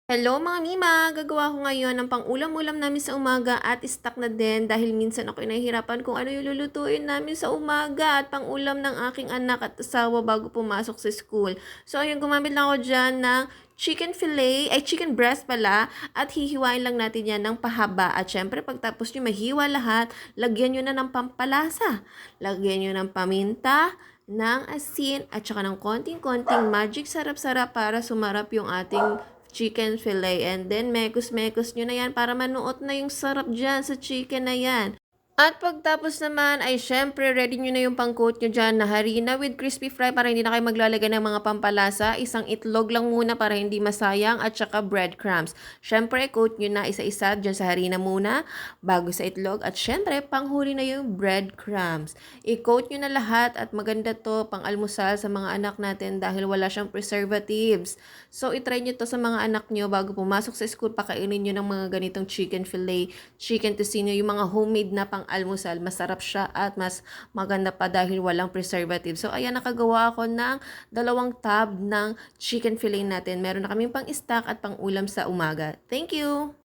Hello mga Mima! Gagawa ko ngayon ng pang-ulam-ulam namin sa umaga at stock na din dahil minsan ako nahihirapan kung ano yung lulutuin namin sa umaga at pang-ulam ng aking anak at asawa bago pumasok sa school. So ayun, gumamit lang ako dyan ng chicken fillet, ay chicken breast pala, at hihiwain lang natin yan ng pahaba. At syempre pagtapos nyo mahiwa lahat, lagyan nyo na ng pampalasa. Lagyan nyo ng paminta, ng asin at saka ng konting-konting magic sarap-sarap para sumarap yung ating chicken fillet. And then, mekos-mekos nyo na yan para manuot na yung sarap dyan sa chicken na yan. At pagtapos naman ay syempre ready nyo na yung pang-coat nyo dyan na harina with crispy fry para hindi na kayo maglalagay ng mga pampalasa. Isang itlog lang muna para hindi masayang at saka breadcrumbs. Syempre coat nyo na isa-isa dyan sa harina muna bago sa itlog. At syempre panghuli na yung breadcrumbs. I-coat nyo na lahat at maganda to pang almusal sa mga anak natin dahil wala siyang preservatives. So itry nyo to sa mga anak nyo bago pumasok sa school. Pakainin nyo ng mga ganitong chicken fillet, chicken tocino, yung mga homemade na pang almusal, masarap siya at mas maganda pa dahil walang preservative. So ayan, nakagawa ako ng 2 tab ng chicken fillet natin. Meron na kaming pang stock at pang ulam sa umaga. Thank you!